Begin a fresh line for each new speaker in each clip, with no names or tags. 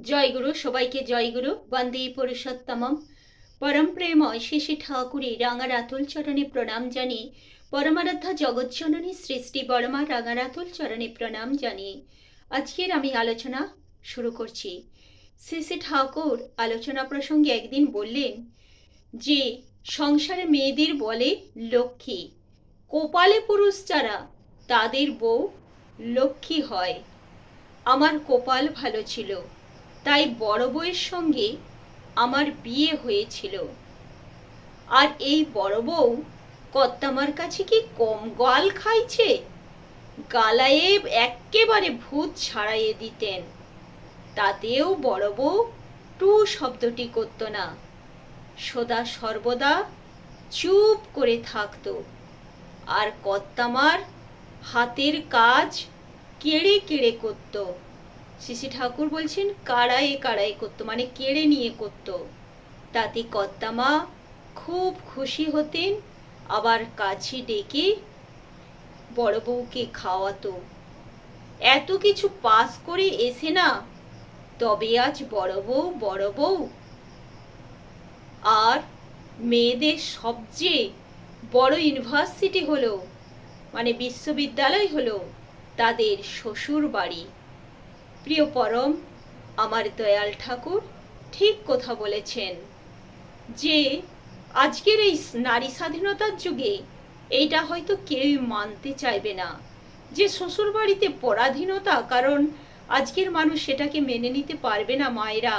জয়গুরু, সবাইকে জয়গুরু। বন্দে পুরুষোত্তমম। পরম প্রেময় শ্রী শ্রী ঠাকুরের রাঙার আতুল চরণে প্রণাম জানিয়ে, পরমারাধ্যা জগৎজননী সৃষ্টি বড়মা রাঙার আতুল চরণে প্রণাম জানিয়ে আজকের আমি আলোচনা শুরু করছি। শ্রী শ্রী ঠাকুর আলোচনা প্রসঙ্গে একদিন বললেন যে সংসারে মেয়েদের বলে লক্ষ্মী, কপালে পুরুষ যারা তাদের বউ লক্ষ্মী হয়। আমার কপাল ভালো ছিল, তাই বড় বউয়ের সঙ্গে আমার বিয়ে হয়েছিল। আর এই বড় বউ কর্তামার কাছে কি কম গাল খাইছে? গালায়ে এক্কেবারে ভূত ছাড়াইয়ে দিতেন। তাতেও বড় বউ টু শব্দটি করত না, সদা সর্বদা চুপ করে থাকতো। আর কর্তামার হাতের কাজ কেড়ে কেড়ে করত। শ্রী ঠাকুর বলছেন কাড়ায়ে কাড়ায়ে করতো, মানে কেড়ে নিয়ে করতো। তাতে কর্তামা খুব খুশি হতেন, আবার কাছে ডেকে বড় বউকে খাওয়াতো। এত কিছু পাস করে এসে না, তবে আজ বড় বউ। আর মেয়েদের সবচেয়ে বড় ইউনিভার্সিটি হলো, মানে বিশ্ববিদ্যালয় হলো তাদের শ্বশুর বাড়ি। প্রিয় পরম আমার দয়াল ঠাকুর ঠিক কথা বলেছেন যে আজকের এই নারী স্বাধীনতার যুগে এইটা হয়তো কেউই মানতে চাইবে না যে শ্বশুর বাড়িতে পরাধীনতা, কারণ আজকের মানুষ সেটাকে মেনে নিতে পারবে না, মায়েরা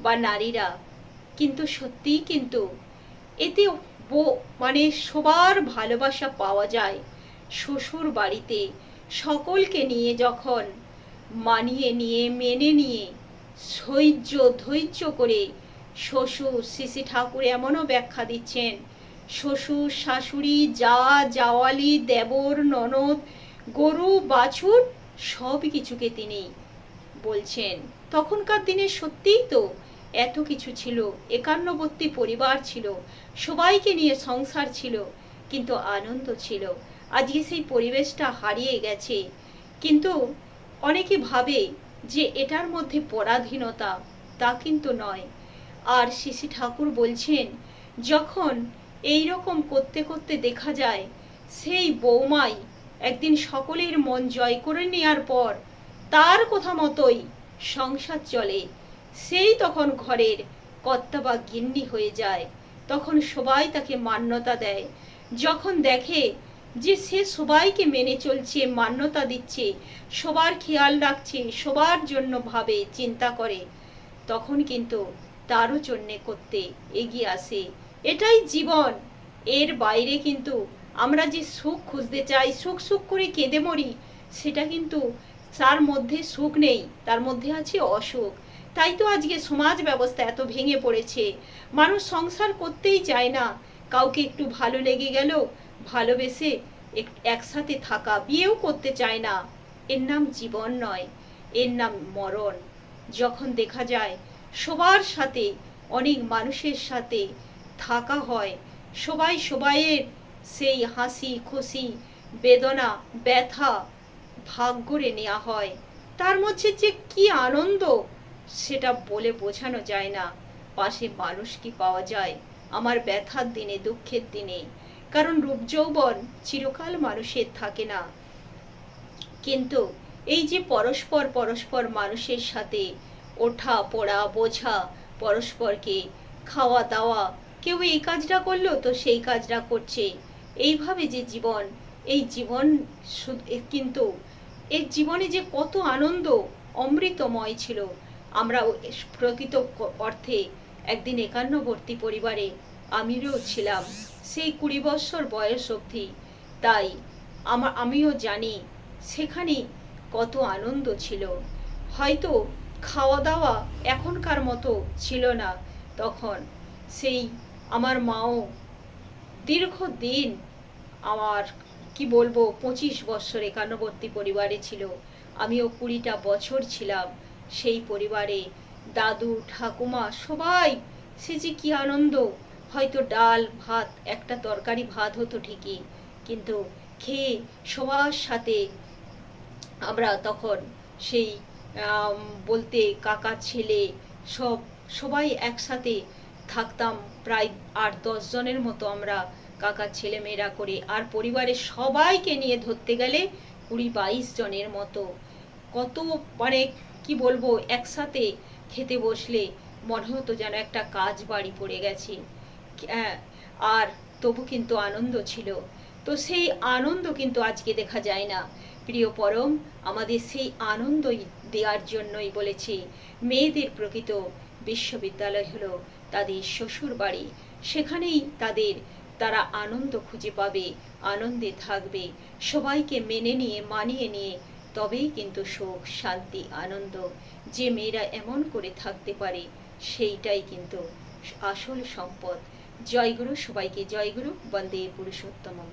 বা নারীরা। কিন্তু সত্যিই কিন্তু এতে মানে সবার ভালোবাসা পাওয়া যায় শ্বশুর বাড়িতে। সকলকে নিয়ে যখন মানিয়ে নিয়ে মেনে নিয়ে ধৈর্য করে শ্বশুর, শ্রী ঠাকুর এমনও ব্যাখ্যা দিচ্ছেন, শ্বশুর শাশুড়ি যা জাওয়ালি দেবর ননদ গরু বাছুর সব কিছুকে তিনি বলছেন। তখনকার দিনে সত্যিই তো এত কিছু ছিল, 51 পরিবার ছিল, সবাইকে নিয়ে সংসার ছিল, কিন্তু আনন্দ ছিল। আজকে সেই পরিবেশটা হারিয়ে গেছে। কিন্তু অনেকে ভাবে যে এটার মধ্যে পরাধীনতা, তা কিন্তু নয়। আর শ্রী ঠাকুর বলছেন যখন এই রকম করতে করতে দেখা যায় সেই বৌমাই একদিন সকলের মন জয় করে নেওয়ার পর তার কথা মতোই সংসার চলে, সেই তখন ঘরের কর্তা বা গিন্নি হয়ে যায়। তখন সবাই তাকে মান্যতা দেয়। যখন দেখে যে সে সবাইকে মেনে চলছে, মান্যতা দিচ্ছে, সবার খেয়াল রাখছে, সবার জন্য ভাবে, চিন্তা করে, তখন কিন্তু তারও জন্যে করতে এগিয়ে আসে। এটাই জীবন। এর বাইরে কিন্তু আমরা যে সুখ খুঁজতে চাই, সুখ সুখ করে কেঁদে মরি, সেটা কিন্তু তার মধ্যে সুখ নেই, তার মধ্যে আছে অসুখ। তাই তো আজকে সমাজ ব্যবস্থা এত ভেঙে পড়েছে। মানুষ সংসার করতেই চায় না। কাউকে একটু ভালো লেগে গেল, ভালোবেসে একসাথে থাকা, বিয়েও করতে চায় না। এর নাম জীবন নয়, এর নাম মরণ। যখন দেখা যায় সবার সাথে, অনেক মানুষের সাথে থাকা হয়, সবাই সবাইয়ের সেই হাসি খুশি বেদনা ব্যথা ভাগ করে নেওয়া হয়, তার মধ্যে যে কি আনন্দ সেটা বলে বোঝানো যায় না। পাশে মানুষ কি পাওয়া যায় আমার ব্যথার দিনে, দুঃখের দিনে? কারণ রূপ যৌবন চিরকাল মানুষের থাকে না। কিন্তু এই যে পরস্পর মানুষের সাথে ওঠা পড়া বোঝা, পরস্পরকে খাওয়া দাওয়া, কেউ এই কাজটা করলো তো সেই কাজটা করছে, এইভাবে যে জীবন, এই জীবন কিন্তু এই জীবনে যে কত আনন্দ অমৃতময় ছিল। আমরা প্রকৃত অর্থে একদিন 51 পরিবারে আমিও ছিলাম, সেই 20 বছর বয়স অবধি। তাই আমিও জানি সেখানে কত আনন্দ ছিল। হয়তো খাওয়া দাওয়া এখনকার মতো ছিল না তখন। সেই আমার মাও দীর্ঘদিন, আমার কি বলবো, 25 বছর 51 পরিবারে ছিল। আমিও 20টা বছর ছিলাম সেই পরিবারে। দাদু ঠাকুমা সবাই, সে যে কি আনন্দ! হয়তো ডাল ভাত, একটা তরকারি ভাত হতো ঠিকই, কিন্তু খেয়ে সবার সাথে আমরা তখন সেই আম, বলতে কাকা ছেলে সব সবাই একসাথে থাকতাম, প্রায় 8-10 জনের মতো আমরা কাকার ছেলে মেয়েরা করে, আর পরিবারের সবাইকে নিয়ে ধরতে গেলে 20-22 জনের মতো। কত মানে কি বলবো, একসাথে খেতে বসলে মনে হতো যেন একটা কাজ বাড়ি পড়ে গেছে। হ্যাঁ, আর তবু কিন্তু আনন্দ ছিল। তো সেই আনন্দ কিন্তু আজকে দেখা যায় না। প্রিয় পরম আমাদের সেই আনন্দই দেওয়ার জন্যই বলেছে, মেয়েদের প্রকৃত বিশ্ববিদ্যালয় হলো তাদের শ্বশুর বাড়ি। সেখানেই তারা আনন্দ খুঁজে পাবে, আনন্দে থাকবে, সবাইকে মেনে নিয়ে মানিয়ে নিয়ে, তবেই কিন্তু সুখ শান্তি আনন্দ। যে মেয়েরা এমন করে থাকতে পারে সেইটাই কিন্তু আসল সম্পদ। জয়গুরু, সবাইকে জয়গুরু, বন্দে পুরুষোত্তমম।